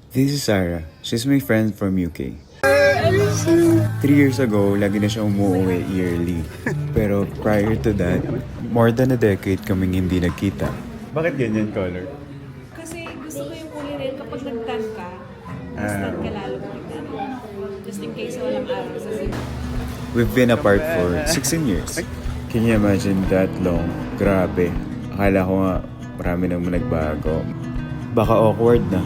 This is Sarah. She's my friend from UK. 3 years ago, lagi na siya umuwi yearly. Pero prior to that, more than a decade kaming hindi nagkita. Bakit ganyan, Color? Kasi gusto ko yung kulay rin kapag nag-tan ka, mas tan ka lalo just in case walang araw sa sila. We've been apart for 16 years. Can you imagine that long? Grabe. Akala ko nga marami nang nagbago. Baka awkward na.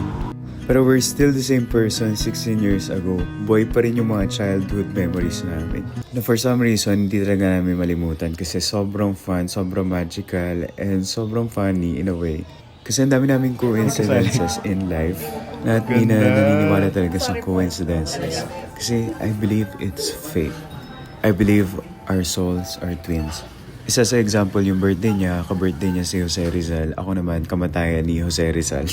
Pero we're still the same person 16 years ago. Buhay pa rin yung mga childhood memories namin. Na for some reason, hindi talaga namin malimutan kasi sobrang fun, sobrang magical, and sobrang funny in a way. Kasi ang dami namin coincidences in life na at di na naniniwala talaga sa coincidences. Kasi I believe it's fate. I believe our souls are twins. Isa sa example yung birthday niya, ka-birthday niya si Jose Rizal. Ako naman, kamatayan ni Jose Rizal.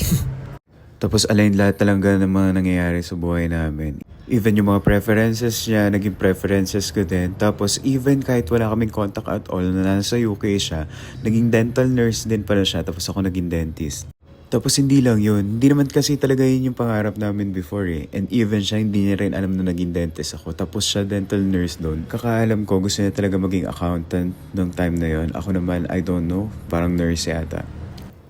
Tapos alain lahat talaga ng mga nangyayari sa buhay namin. Even yung mga preferences niya, naging preferences ko din. Tapos even kahit wala kaming contact at all, na nasa UK siya, naging dental nurse din pala siya. Tapos ako naging dentist. Tapos hindi lang yun. Hindi naman kasi talaga yun yung pangarap namin before eh. And even siya, hindi niya rin alam na naging dentist ako. Tapos siya dental nurse doon. Kakaalam ko, gusto niya talaga maging accountant nung time na yun. Ako naman, I don't know. Parang nurse yata.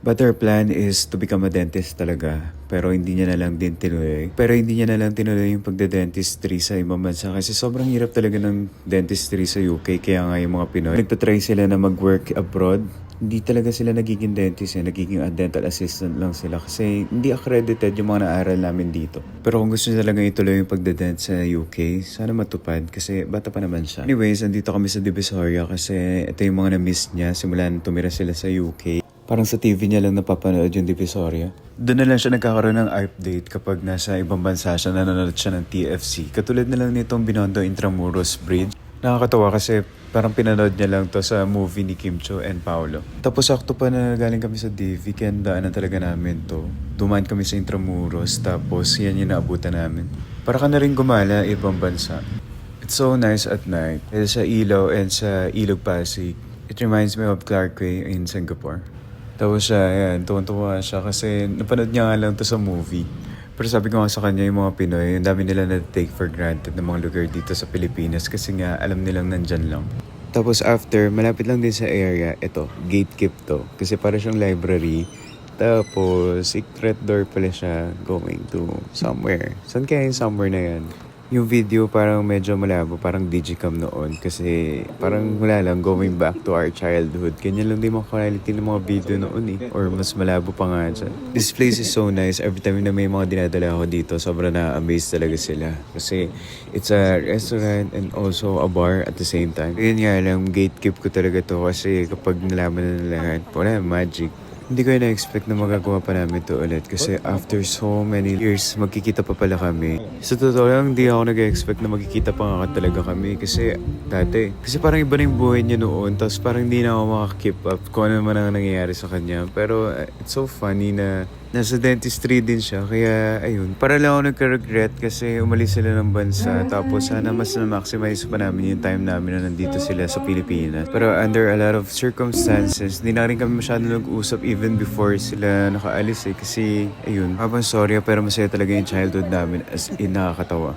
But her plan is to become a dentist talaga. Pero hindi niya na lang din tinuloy. Yung pagde-dentistry sa ibang bansa. Kasi sobrang hirap talaga ng dentistry sa UK. Kaya nga yung mga Pinoy, nagtatry sila na mag-work abroad. Hindi talaga sila nagiging dentist eh. Nagiging dental assistant lang sila. Kasi hindi accredited yung mga naaral namin dito. Pero kung gusto niya talaga ituloy yung pagde-dent sa UK, sana matupad. Kasi bata pa naman siya. Anyways, andito kami sa Divisoria kasi ito yung mga na-miss niya. Simula na tumira sila sa UK. Parang sa TV niya lang napapanood yung Divisoria. Doon na lang siya nagkakaroon ng update kapag nasa ibang bansa siya, nanonood siya ng TFC. Katulad na lang nitong Binondo Intramuros Bridge. Nakakatawa kasi parang pinanood niya lang to sa movie ni Kim Cho and Paolo. Tapos sakto pa na galing kami sa DV, kaya daanan talaga namin to. Dumaan kami sa Intramuros, tapos yan yung naabutan namin. Para ka na rin gumala ibang bansa. It's so nice at night. Sa Ilaw and sa Ilog Pasig. It reminds me of Clarke in Singapore. Tapos siya, ayan, tuwan-tuwa siya kasi napanood niya nga lang to sa movie. Pero sabi ko nga sa kanya, yung mga Pinoy, yung dami nila na take for granted ng mga lugar dito sa Pilipinas kasi nga alam nilang nandyan lang. Tapos after, malapit lang din sa area, ito, gatekeep to. Kasi para siyang library. Tapos, secret door pala siya going to somewhere. Saan kaya yung somewhere na yan? Yung video parang medyo malabo, parang digicam noon. Kasi parang wala lang, going back to our childhood. Ganyan lang din mga quality ng mga video noon eh. Or mas malabo pa nga dyan. This place is so nice. Every time na may mga dinadala ako dito, sobrang na-amaze talaga sila. Kasi it's a restaurant and also a bar at the same time. Yun nga lang, gatekeep ko talaga to kasi kapag nalaman na lahat, wala, magic. Hindi ko na-expect na magagawa pa namin to ulit kasi after so many years, magkikita pa pala kami. Sa totoo lang, hindi ako nag-expect na magkikita pa nga talaga kami kasi dati. Kasi parang iba na yung buhay niya noon, tapos parang hindi na ako makakip up kung ano man ang nangyayari sa kanya. Pero it's so funny na nasa dentistry din siya, kaya ayun. Para lang ako nagka-regret kasi umalis sila ng bansa, tapos sana mas na-maximize pa namin yung time namin na nandito sila sa Pilipinas. Pero under a lot of circumstances, di na rin kami masyado nag-usap even before sila nakaalis eh. Kasi ayun, habang sorry pero masaya talaga yung childhood namin, as in nakakatawa.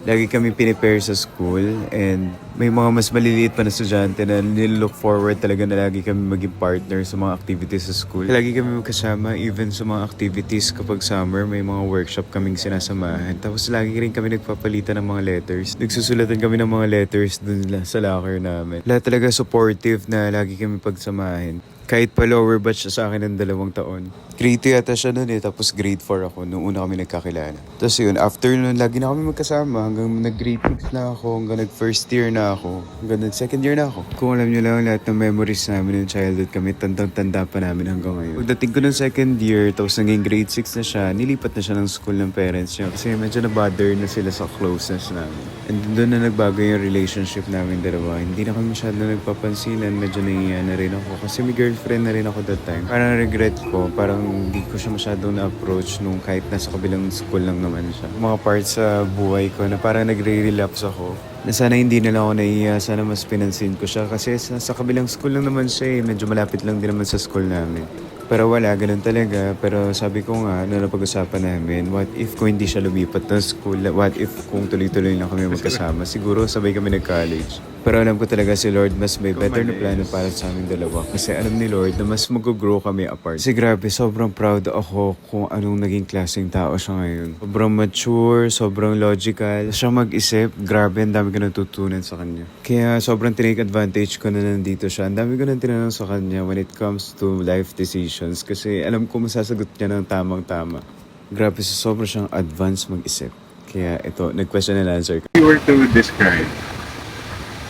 Lagi kami pinipare sa school and may mga mas maliliit pa na estudyante na nilook forward talaga na lagi kami maging partner sa mga activities sa school. Lagi kami magkasama even sa mga activities kapag summer, may mga workshop kaming sinasamahan. Tapos lagi rin kami nagpapalitan ng mga letters. Nagsusulatan kami ng mga letters dun sa locker namin. Lahat talaga supportive na lagi kami pagsamahin. Kahit pa lower batch siya sa akin ng 2 taon. Grade 2 yata siya nun eh, tapos grade 4 ako nung una kami nagkakilala. Tapos yun, after nun, lagi na kami magkasama hanggang nag-grade 6 na ako, hanggang nag-first year na ako, hanggang nag-second year na ako. Kung alam nyo lang lahat ng memories namin ng childhood kami, tandang-tanda pa namin hanggang ngayon. Pagdating ko ng second year, tapos naging grade 6 na siya, nilipat na siya ng school ng parents niya kasi medyo na-bother na sila sa closeness namin. And doon na nagbago yung relationship namin dalawa. Hindi na kami masyado nagpapansinan, medyo nahiya na rin ako kasi may girlfriend na rin ako that time. Parang regret ko, parang hindi ko siya masyadong na-approach nung kahit nasa kabilang school lang naman siya. Mga parts sa buhay ko na parang nagre-relapse ako. Na sana hindi na lang ako nahiya, sana mas pinansin ko siya kasi sa kabilang school lang naman siya eh. Medyo malapit lang din naman sa school namin. Pero wala, ganun talaga. Pero sabi ko nga, napag-usapan namin, what if kung hindi siya lumipat ng school? What if kung tuloy-tuloy lang kami magkasama? Siguro sabay kami nag-college. Pero alam ko talaga si Lord mas may better na plano para sa aming dalawa. Kasi alam ni Lord na mas mag-grow kami apart. Kasi grabe, sobrang proud ako kung anong naging klaseng tao siya ngayon. Sobrang mature, sobrang logical. Siya mag-isip, grabe, ang dami ko natutunan sa kanya. Kaya sobrang tinake advantage ko na nandito siya. Ang dami ko nang tinanong sa kanya when it comes to life decisions. Kasi alam ko masasagot niya ng tamang-tama. Grabe, sobrang siyang advance mag-isip. Kaya ito, nag-question and answer. If you were to describe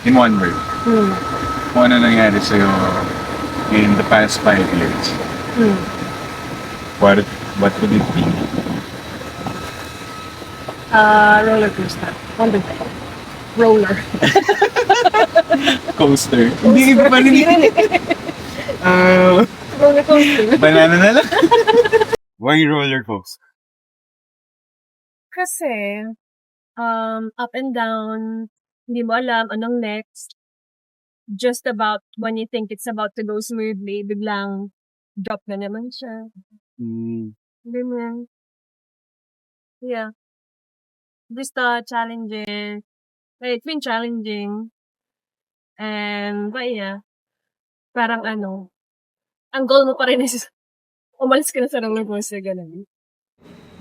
in one word, kung ano nangyari sa'yo in the past 5 years, what would it be? Roller coaster. Wonderful. Roller. Coaster. Hindi iba pa rin. Roller coaster. Banana na lang. Why roller coaster? Kasi, up and down, hindi mo alam anong next. Just about when you think it's about to go smoothly, biglang drop na naman siya. Ganyan. Yeah. Just challenging. It's been challenging. And, but yeah. Parang ang goal mo pa rin is umalis ka na sa roller coaster, ganun.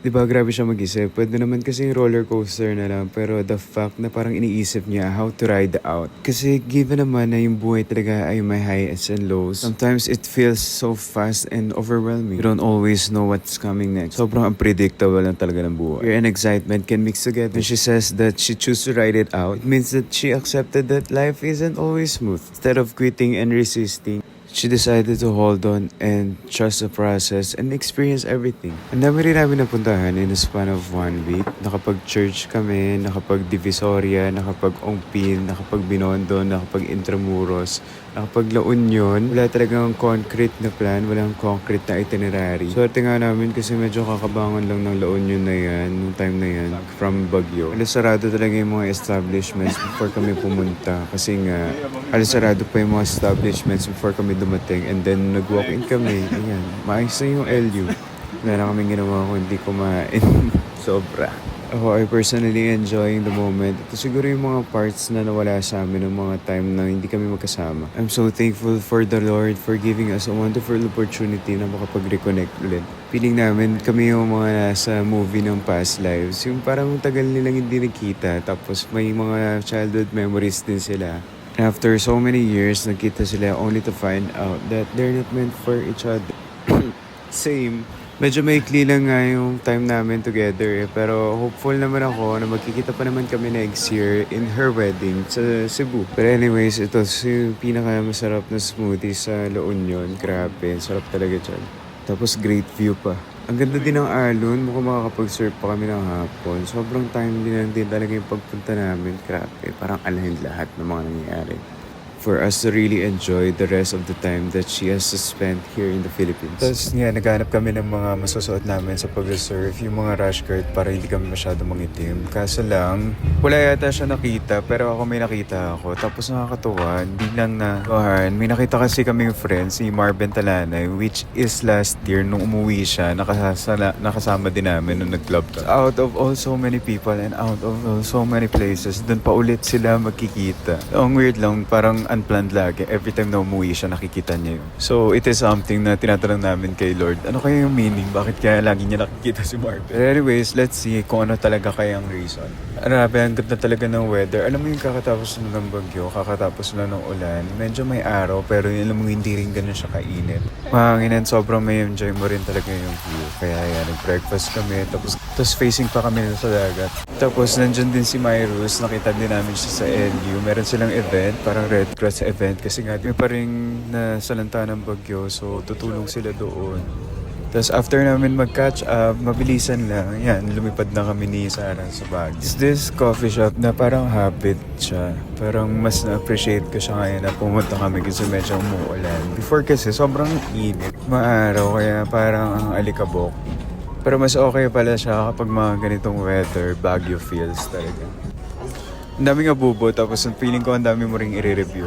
Diba, grabe siya mag-isip. Pwede naman kasi roller coaster na lang. Pero the fact na parang iniisip niya how to ride out. Kasi given naman na yung buhay talaga ay may highs and lows. Sometimes it feels so fast and overwhelming. You don't always know what's coming next. Sobrang unpredictable lang talaga ng buhay. Fear and excitement can mix together. When she says that she chooses to ride it out, it means that she accepted that life isn't always smooth. Instead of quitting and resisting, she decided to hold on and trust the process and experience everything. Ang dami rin namin napuntahan in a span of 1 week. Nakapag-church kami, nakapag-Divisoria, nakapag-Ongpin, nakapag-Binondo, nakapag-Intramuros, nakapag-La Union. Wala talagang concrete na plan, walang concrete na itinerary. Swerte nga namin kasi medyo kakabangan lang ng La Union na yan, nung time na yan, from Baguio. Alas sarado talaga yung mga establishments before kami pumunta. Kasi nga, alas sarado pa yung mga establishments before kami dumating, and then nag-walk-in kami. Ayan, maayos na yung LU. Wala na kaming ginawa kung hindi kumain. Sobra. Ako ay personally enjoying the moment. Ito siguro yung mga parts na nawala sa amin ng mga time na hindi kami magkasama. I'm so thankful for the Lord for giving us a wonderful opportunity na makapag-reconnect ulit. Feeling namin kami yung mga nasa movie ng past lives. Yung parang tagal nilang hindi nagkita. Tapos may mga childhood memories din sila. After so many years, nagkita sila only to find out that they're not meant for each other. Same. Medyo maikli lang nga yung time namin together pero hopeful naman ako na magkikita pa naman kami next year in her wedding sa Cebu. Pero anyways, ito yung pinaka-masarap na smoothie sa La Union. Grabe, sarap talaga dyan. Tapos great view pa. Ang ganda din ng alon, mukhang makakapag-surf pa kami ng hapon. Sobrang timely lang din talaga yung pagpunta namin. Grabe, parang alahin lahat ng mga nangyayari. For us to really enjoy the rest of the time that she has spent here in the Philippines. Tapos nga, naghanap kami ng mga masusuot namin sa pag-surf, yung mga rash guard para hindi kami masyado mangitim. Kaso lang, wala yata siya nakita, pero ako may nakita ako. Tapos nakakatuwa, hindi lang na, may nakita kasi kaming friends, si Marvin Talanay, which is last year, nung umuwi siya, nakasama din namin nung nag-club ka. Out of all so many people and out of all so many places, dun pa ulit sila magkikita. Ang weird lang, parang unplanned lagi. Every time na umuwi siya, nakikita niya yun. So, it is something na tinatanong namin kay Lord. Ano kaya yung meaning? Bakit kaya lagi niya nakikita si Marvin? But anyways, let's see kung ano talaga kaya ang reason. Grabe, ang ganda talaga ng weather. Alam mo yung kakatapos na ng bagyo, kakatapos na ng ulan. Medyo may araw, pero alam mo hindi rin ganun siya kainit. Mahanginan, sobrang may enjoy mo rin talaga yung view. Kaya yan, nag-breakfast kami. Tapos facing pa kami sa dagat. Tapos nandyan din si Myrus. Nakita din namin siya sa LU. Meron silang event, parang Red Cross event. Kasi nga, may pa rin nasalanta ng bagyo. So, tutulong sila doon. Tapos after namin mag-catch up, mabilisan lang. Yan, lumipad na kami ni Sarah sa Baguio. It's this coffee shop na parang habit siya. Parang mas na-appreciate ko siya ngayon na pumunta kami kasi medyo umuulan. Before kasi sobrang init. Maaraw, kaya parang ang alikabok. Pero mas okay pala siya kapag mga ganitong weather, Baguio feels talaga. Ang daming abubo, tapos ang feeling ko ang dami mo ring i-review.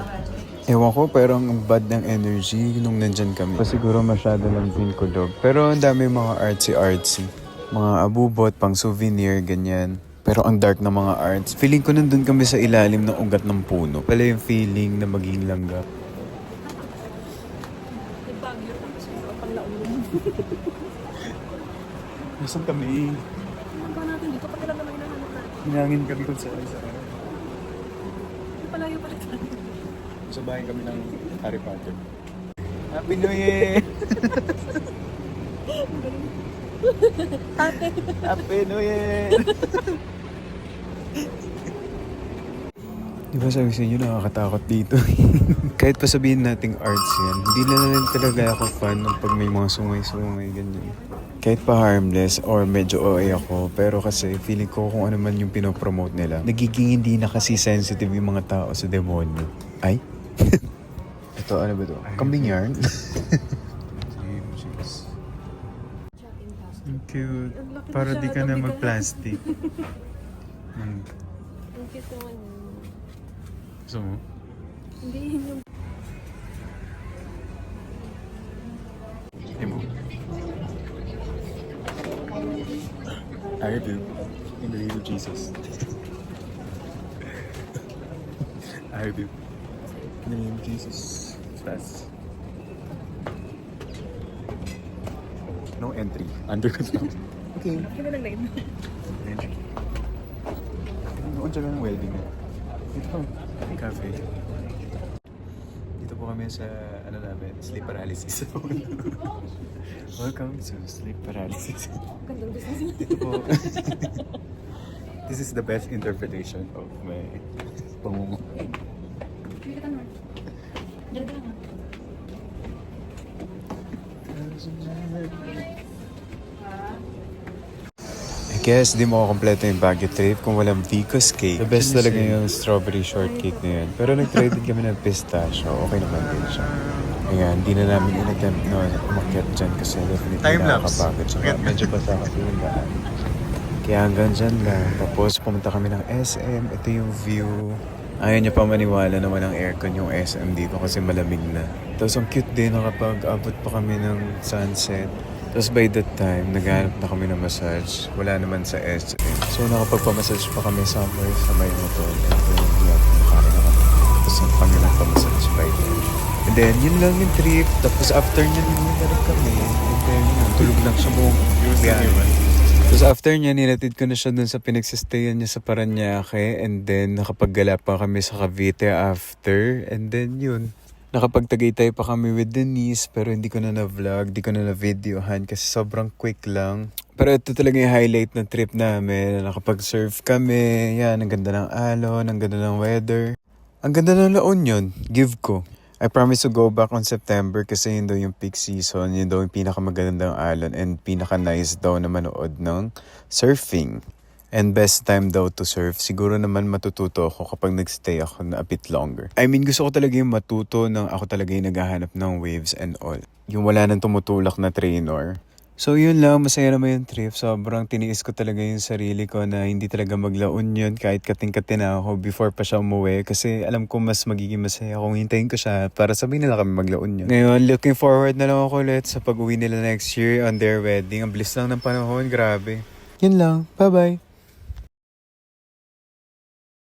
Ewan ko, pero ang bad ng energy nung nandyan kami. Siguro masyado lang din kulog. Pero ang dami mga artsy-artsy. Mga abubot, pang souvenir, ganyan. Pero ang dark ng mga arts. Feeling ko nandun kami sa ilalim ng ugat ng puno. Pala yung feeling na maging langgap. Nasaan kami? Ano natin dito? Pati lang naman hinahanap natin. Hinangin kami kung saan. Palayo pa rin tayo. Sa bahay kami ng Harry Potter. Happy New Year! Happy New Year! Di ba sabi sa inyo nakakatakot dito? Kahit pa sabihin nating arts yan, hindi na lang talaga ako fan ng pag may mga sungay-sungay, ganyan. Kahit pa harmless or medyo OA ako, pero kasi feeling ko kung ano man yung pinopromote nila, nagiging hindi na kasi sensitive yung mga tao sa demonyo. Ay? Ito, ano ba ito? Kambing yarn? Ang cute. Para di ka na mag-plastic. Ang cute naman. Gusto mo? Hindi yun yung... Hey mo. I do. In the name of Jesus. I do. In the name of Jesus. Fast. No entry. Under construction. Okay. Ano lang name? Entry. Noon siya ng welding. Dito po. Cafe. Dito po kami sa, ano namin, sleep paralysis. Welcome to sleep paralysis. Gandang business. Dito po. This is the best interpretation of my pangungo. Hindi ka tanong. Diyan ka lang. I guess di mo kompleto yung Baguio trip kung walang Vico's cake. The best talaga yung strawberry shortcake na yun. Pero nag-try din kami ng pistachio. Okay naman din siya. Ayan, di na namin in-attempt noon umakyat dyan kasi definitely nakakapagod. So, medyo basa kasi yung daan. Kaya hanggang dyan lang. Tapos pumunta kami ng SM. Ito yung view. Ayaw niya pa maniwala na walang aircon yung SM dito kasi malamig na. Tapos ang cute din nakapag-abot pa kami ng sunset. Tapos by that time, naghanap na kami ng massage. Wala naman sa SM. So nakapagpamassage pa kami somewhere sa may motor. And then, yeah, nakara na kami. Tapos ang kami nagpamassage by then. And then, yun lang yung trip. Tapos after niya, nilalarik kami. And then, yun, tulog lang siya buong biyahe. Tapos after niya, nilatid ko na siya dun sa pinagsistayan niya sa Paranaque. And then, nakapaggala pa kami sa Cavite after. And then, yun. Nakapagtagaytay pa kami with Denise. Pero hindi ko na na-vlog, hindi ko na na-videohan kasi sobrang quick lang. Pero ito talaga yung highlight ng trip namin. Nakapag-surf kami. Yan, ang ganda ng alon, ang ganda ng weather. Ang ganda ng La Union. Give ko. I promise to go back on September kasi yun daw yung peak season, yun daw yung pinakamagandang alon and pinaka-nice daw na manood ng surfing. And best time daw to surf. Siguro naman matututo ako kapag nagstay ako na a bit longer. I mean, gusto ko talaga yung matuto nang ako talaga yung naghahanap ng waves and all. Yung wala nang tumutulak na trainer. So yun lang, masaya naman yung trip. Sobrang tiniis ko talaga yung sarili ko na hindi talaga maglaon yun kahit kating-katin na ako before pa siya umuwi. Kasi alam ko mas magiging masaya kung hintayin ko siya para sabihin nila kami maglaon yun. Ngayon, looking forward na lang ako ulit sa pag-uwi nila next year on their wedding. Ang bilis lang ng panahon, grabe. Yun lang, bye-bye!